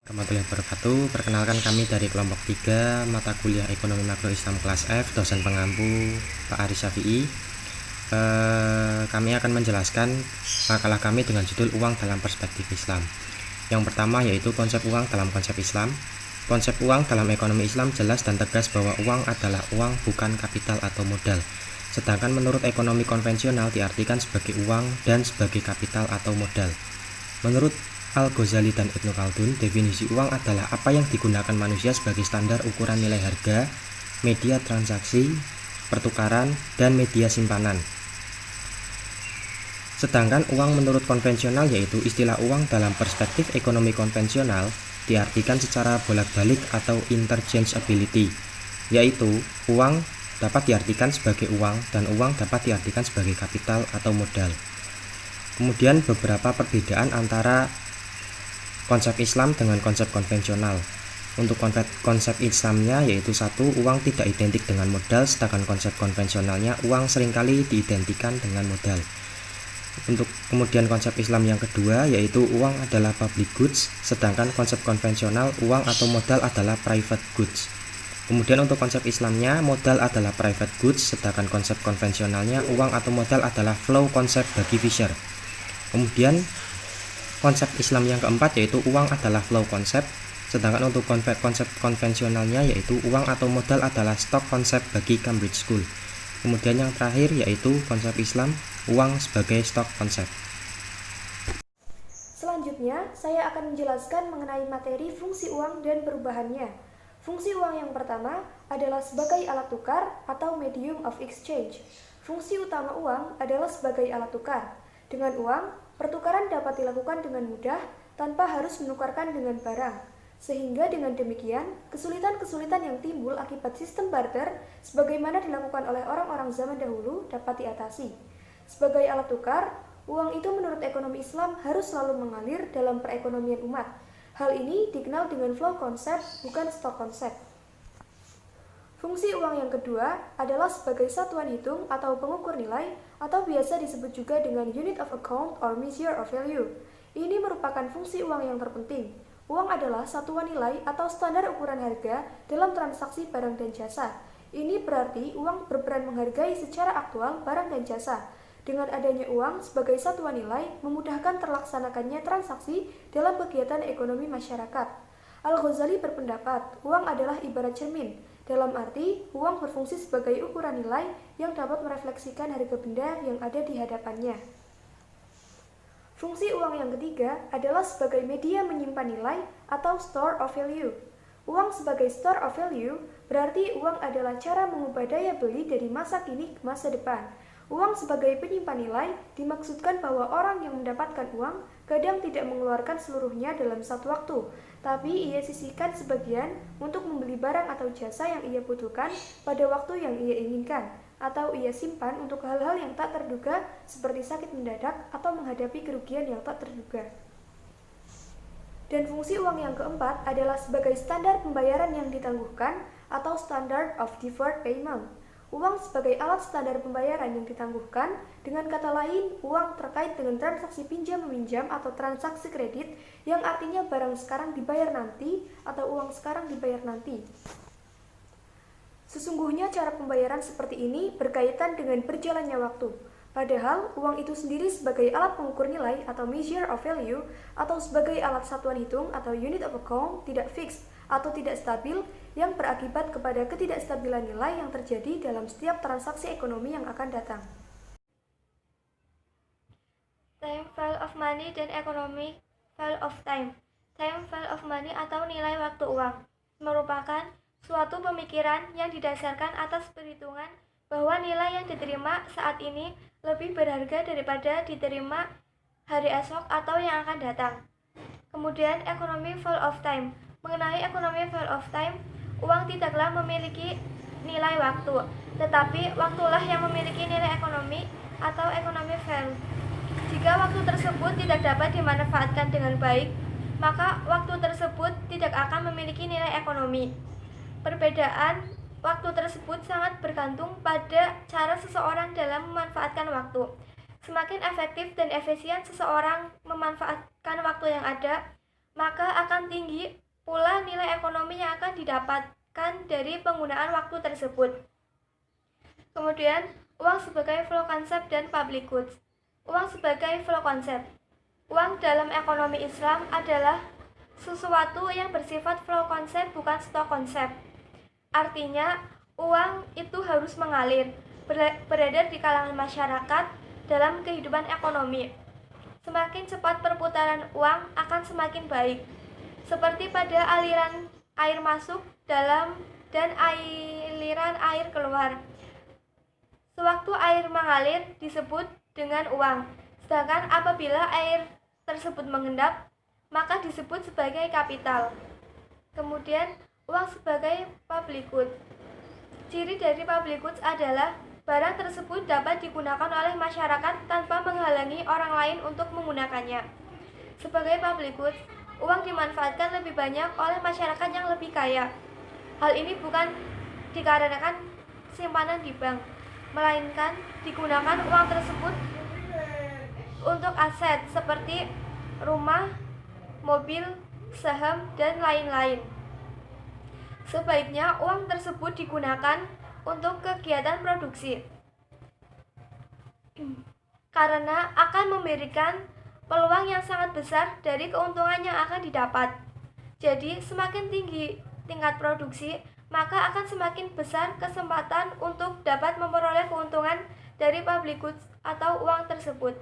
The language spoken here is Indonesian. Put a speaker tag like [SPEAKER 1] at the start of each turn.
[SPEAKER 1] Warahmatullahi wabarakatuh. Perkenalkan kami dari kelompok 3 mata kuliah Ekonomi Makro Islam kelas F, dosen pengampu Pak Aris Syafi'i. Kami akan menjelaskan makalah kami dengan judul Uang dalam Perspektif Islam. Yang pertama yaitu konsep uang dalam konsep Islam. Konsep uang dalam ekonomi Islam jelas dan tegas bahwa uang adalah uang, bukan kapital atau modal. Sedangkan menurut ekonomi konvensional diartikan sebagai uang dan sebagai kapital atau modal. Menurut Al-Ghazali dan Ibnu Khaldun, definisi uang adalah apa yang digunakan manusia sebagai standar ukuran nilai harga, media transaksi, pertukaran, dan media simpanan. Sedangkan uang menurut konvensional yaitu istilah uang dalam perspektif ekonomi konvensional diartikan secara bolak-balik atau interchangeability, yaitu uang dapat diartikan sebagai uang dan uang dapat diartikan sebagai kapital atau modal. Kemudian beberapa perbedaan antara konsep Islam dengan konsep konvensional. Untuk konsep Islamnya yaitu satu, uang tidak identik dengan modal, sedangkan konsep konvensionalnya uang seringkali diidentikan dengan modal. Untuk kemudian konsep Islam yang kedua yaitu uang adalah public goods, sedangkan konsep konvensional uang atau modal adalah private goods. Kemudian untuk konsep Islamnya modal adalah private goods, sedangkan konsep konvensionalnya uang atau modal adalah flow konsep bagi Fisher. Kemudian konsep Islam yang keempat yaitu uang adalah flow konsep, sedangkan untuk konsep konvensionalnya yaitu uang atau modal adalah stock konsep bagi Cambridge School. Kemudian yang terakhir yaitu konsep Islam, uang sebagai stock konsep.
[SPEAKER 2] Selanjutnya, saya akan menjelaskan mengenai materi fungsi uang dan perubahannya. Fungsi uang yang pertama adalah sebagai alat tukar atau medium of exchange. Fungsi utama uang adalah sebagai alat tukar. Dengan uang, pertukaran dapat dilakukan dengan mudah tanpa harus menukarkan dengan barang. Sehingga dengan demikian, kesulitan-kesulitan yang timbul akibat sistem barter sebagaimana dilakukan oleh orang-orang zaman dahulu dapat diatasi. Sebagai alat tukar, uang itu menurut ekonomi Islam harus selalu mengalir dalam perekonomian umat. Hal ini dikenal dengan flow konsep, bukan stock konsep. Fungsi uang yang kedua adalah sebagai satuan hitung atau pengukur nilai atau biasa disebut juga dengan unit of account or measure of value. Ini merupakan fungsi uang yang terpenting. Uang adalah satuan nilai atau standar ukuran harga dalam transaksi barang dan jasa. Ini berarti uang berperan menghargai secara aktual barang dan jasa. Dengan adanya uang sebagai satuan nilai memudahkan terlaksanakannya transaksi dalam kegiatan ekonomi masyarakat. Al-Ghazali berpendapat uang adalah ibarat cermin. Dalam arti, uang berfungsi sebagai ukuran nilai yang dapat merefleksikan harga benda yang ada di hadapannya. Fungsi uang yang ketiga adalah sebagai media menyimpan nilai atau store of value. Uang sebagai store of value berarti uang adalah cara mengubah daya beli dari masa kini ke masa depan. Uang sebagai penyimpan nilai dimaksudkan bahwa orang yang mendapatkan uang kadang tidak mengeluarkan seluruhnya dalam satu waktu, tapi ia sisihkan sebagian untuk membeli barang atau jasa yang ia butuhkan pada waktu yang ia inginkan, atau ia simpan untuk hal-hal yang tak terduga seperti sakit mendadak atau menghadapi kerugian yang tak terduga. Dan fungsi uang yang keempat adalah sebagai standar pembayaran yang ditangguhkan atau standard of deferred payment. Uang sebagai alat standar pembayaran yang ditangguhkan, dengan kata lain, uang terkait dengan transaksi pinjam-meminjam atau transaksi kredit yang artinya barang sekarang dibayar nanti atau uang sekarang dibayar nanti. Sesungguhnya cara pembayaran seperti ini berkaitan dengan berjalannya waktu. Padahal uang itu sendiri sebagai alat pengukur nilai atau measure of value atau sebagai alat satuan hitung atau unit of account tidak fix atau tidak stabil yang berakibat kepada ketidakstabilan nilai yang terjadi dalam setiap transaksi ekonomi yang akan datang.
[SPEAKER 3] Time value of money dan economic value of time. Time value of money atau nilai waktu uang merupakan suatu pemikiran yang didasarkan atas perhitungan bahwa nilai yang diterima saat ini lebih berharga daripada diterima hari esok atau yang akan datang. Kemudian economic value of time. Mengenai economic value of time, uang tidaklah memiliki nilai waktu, tetapi waktulah yang memiliki nilai ekonomi atau economic value. Jika waktu tersebut tidak dapat dimanfaatkan dengan baik, maka waktu tersebut tidak akan memiliki nilai ekonomi. Perbedaan waktu tersebut sangat bergantung pada cara seseorang dalam memanfaatkan waktu. Semakin efektif dan efisien seseorang memanfaatkan waktu yang ada, maka akan tinggi pula nilai ekonomi yang akan didapatkan dari penggunaan waktu tersebut. Kemudian, uang sebagai flow concept dan public goods. Uang sebagai flow concept. Uang dalam ekonomi Islam adalah sesuatu yang bersifat flow concept, bukan stock concept. Artinya, uang itu harus mengalir, beredar di kalangan masyarakat dalam kehidupan ekonomi. Semakin cepat perputaran uang akan semakin baik. Seperti pada aliran air masuk dalam dan aliran air keluar. Sewaktu air mengalir disebut dengan uang, sedangkan apabila air tersebut mengendap, maka disebut sebagai kapital. Kemudian, uang sebagai public good. Ciri dari public goods adalah barang tersebut dapat digunakan oleh masyarakat tanpa menghalangi orang lain untuk menggunakannya. Sebagai public goods, uang dimanfaatkan lebih banyak oleh masyarakat yang lebih kaya. Hal ini bukan dikarenakan simpanan di bank, melainkan digunakan uang tersebut untuk aset seperti rumah, mobil, saham, dan lain-lain. Sebaiknya uang tersebut digunakan untuk kegiatan produksi karena akan memberikan peluang yang sangat besar dari keuntungan yang akan didapat. Jadi, semakin tinggi tingkat produksi, maka akan semakin besar kesempatan untuk dapat memperoleh keuntungan dari public goods atau uang tersebut.